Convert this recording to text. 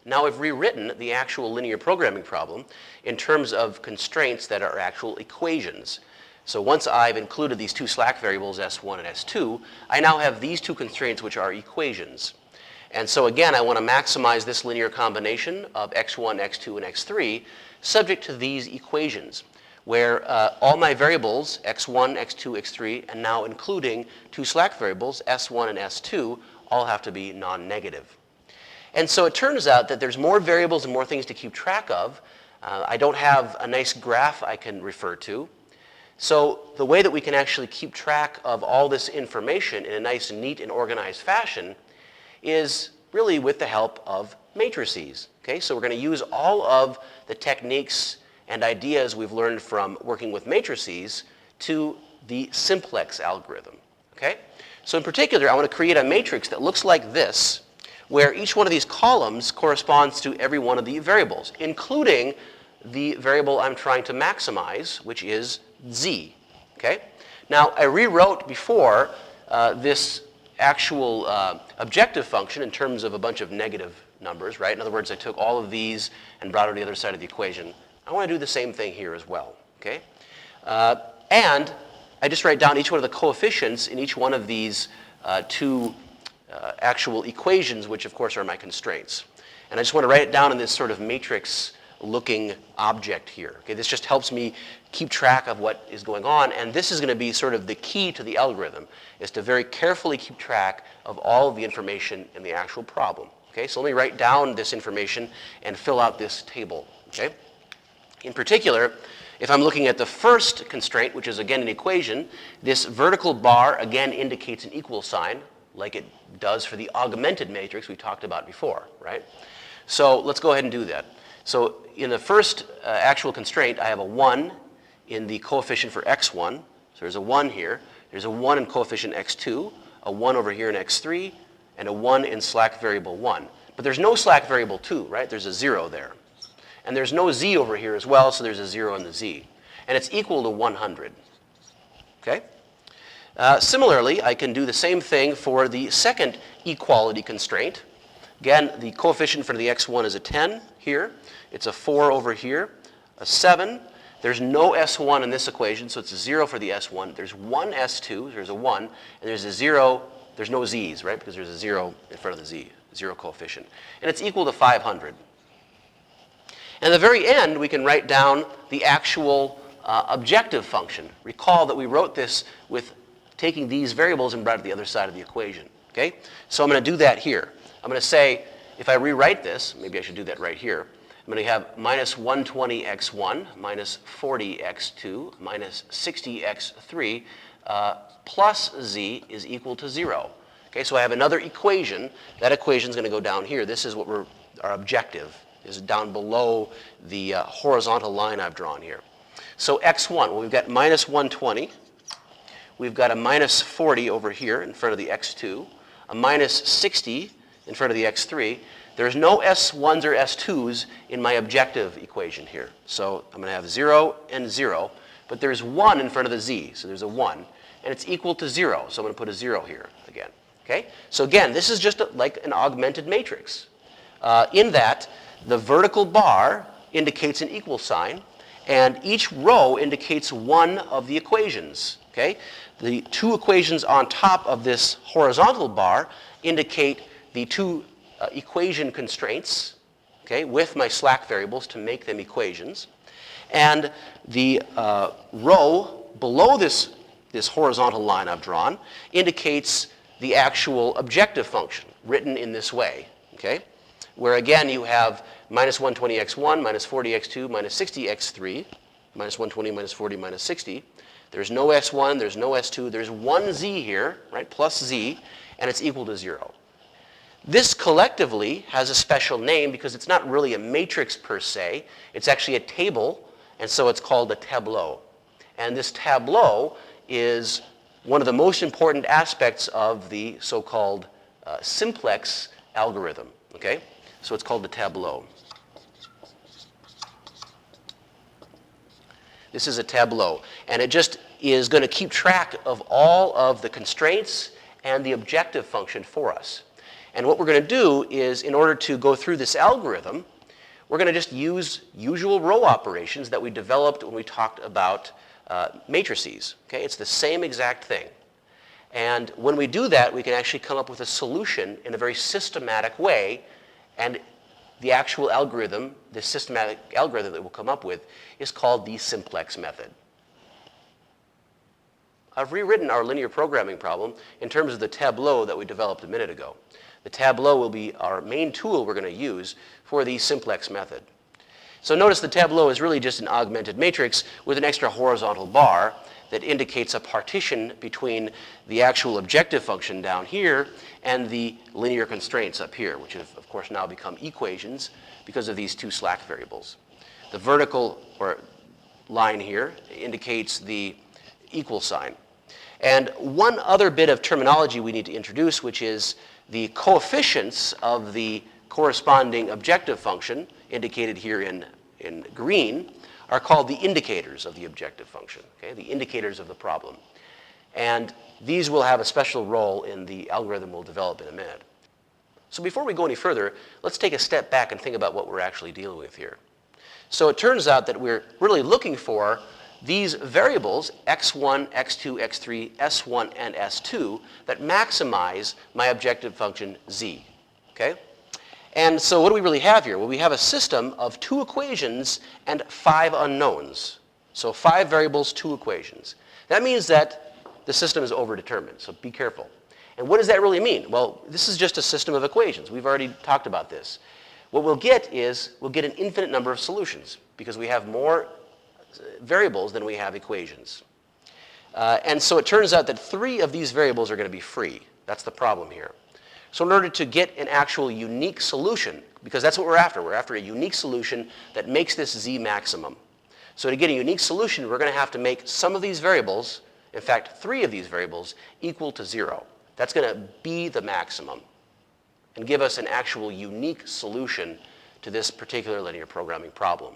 Now I've rewritten the actual linear programming problem in terms of constraints that are actual equations. So once I've included these two slack variables, S1 and S2, I now have these two constraints which are equations. And so again, I want to maximize this linear combination of x1, x2, and x3 subject to these equations, where all my variables, x1, x2, x3, and now including two slack variables, s1 and s2, all have to be non-negative. And so it turns out that there's more variables and more things to keep track of. I don't have a nice graph I can refer to. So the way that we can actually keep track of all this information in a nice, neat, and organized fashion is really with the help of matrices. Okay? So we're going to use all of the techniques and ideas we've learned from working with matrices to the simplex algorithm. Okay? So in particular, I want to create a matrix that looks like this, where each one of these columns corresponds to every one of the variables, including the variable I'm trying to maximize, which is z. Okay? Now, I rewrote before this actual objective function in terms of a bunch of negative numbers, right? In other words, I took all of these and brought it to the other side of the equation. I want to do the same thing here as well. Okay? And I just write down each one of the coefficients in each one of these two actual equations, which of course are my constraints. And I just want to write it down in this sort of matrix looking object here. Okay, this just helps me keep track of what is going on, and this is going to be sort of the key to the algorithm, is to very carefully keep track of all of the information in the actual problem. Okay, so let me write down this information and fill out this table. Okay? In particular, if I'm looking at the first constraint, which is again an equation, this vertical bar again indicates an equal sign, like it does for the augmented matrix we talked about before, right? So let's go ahead and do that. So in the first actual constraint, I have a 1 in the coefficient for x1. So there's a 1 here. There's a 1 in coefficient x2, a 1 over here in x3, and a 1 in slack variable 1. But there's no slack variable 2, right? There's a 0 there. And there's no z over here as well, so there's a 0 in the z. And it's equal to 100. Okay? Similarly, I can do the same thing for the second equality constraint. Again, the coefficient for the x1 is a 10 here. It's a 4 over here, a 7. There's no s1 in this equation, so it's a 0 for the s1. There's one s2, there's a 1, and there's a 0. There's no z's, right, because there's a 0 in front of the z, 0 coefficient. And it's equal to 500. And at the very end, we can write down the actual objective function. Recall that we wrote this with taking these variables and brought it to the other side of the equation. Okay? So I'm going to do that here. I'm going to say, if I rewrite this, maybe I should do that right here. I'm going to have minus 120x1 minus 40x2 minus 60x3 plus z is equal to 0. Okay, so I have another equation. That equation is going to go down here. This is what our objective is, down below the horizontal line I've drawn here. So x1, well, we've got minus 120. We've got a minus 40 over here in front of the x2, a minus 60 in front of the x3. There's no s1s or s2s in my objective equation here. So I'm going to have 0 and 0, but there's 1 in front of the z, so there's a 1, and it's equal to 0, so I'm going to put a 0 here again. Okay? So again, this is just like an augmented matrix, in that the vertical bar indicates an equal sign, and each row indicates one of the equations. Okay? The two equations on top of this horizontal bar indicate the two equation constraints, okay, with my slack variables to make them equations. And the row below this horizontal line I've drawn indicates the actual objective function written in this way, okay, where again you have minus 120x1, minus 40x2, minus 60x3, minus 120, minus 40, minus 60. There's no s1, there's no s2, there's one z here, right, plus z, and it's equal to 0. This collectively has a special name because it's not really a matrix per se. It's actually a table, and so it's called a tableau. And this tableau is one of the most important aspects of the so-called simplex algorithm. Okay? So it's called the tableau. This is a tableau, and it just is going to keep track of all of the constraints and the objective function for us. And what we're going to do is, in order to go through this algorithm, we're going to just use usual row operations that we developed when we talked about matrices. Okay? It's the same exact thing. And when we do that, we can actually come up with a solution in a very systematic way. And the actual algorithm, the systematic algorithm that we'll come up with, is called the Simplex method. I've rewritten our linear programming problem in terms of the tableau that we developed a minute ago. The tableau will be our main tool we're going to use for the Simplex method. So notice the tableau is really just an augmented matrix with an extra horizontal bar that indicates a partition between the actual objective function down here and the linear constraints up here, which have, of course, now become equations because of these two slack variables. The vertical line here indicates the equal sign. And one other bit of terminology we need to introduce, which is the coefficients of the corresponding objective function, indicated here in green, are called the indicators of the objective function, okay? The indicators of the problem. And these will have a special role in the algorithm we'll develop in a minute. So before we go any further, let's take a step back and think about what we're actually dealing with here. So it turns out that we're really looking for these variables, x1, x2, x3, s1, and s2, that maximize my objective function z, okay? And so what do we really have here? Well, we have a system of 2 equations and 5 unknowns. So 5 variables, 2 equations. That means that the system is overdetermined, so be careful. And what does that really mean? Well, this is just a system of equations. We've already talked about this. What we'll get is, we'll get an infinite number of solutions because we have more variables than we have equations. And so it turns out that 3 of these variables are going to be free. That's the problem here. So in order to get an actual unique solution, because that's what we're after a unique solution that makes this z maximum. So to get a unique solution, we're going to have to make some of these variables, in fact 3 of these variables, equal to 0. That's going to be the maximum and give us an actual unique solution to this particular linear programming problem.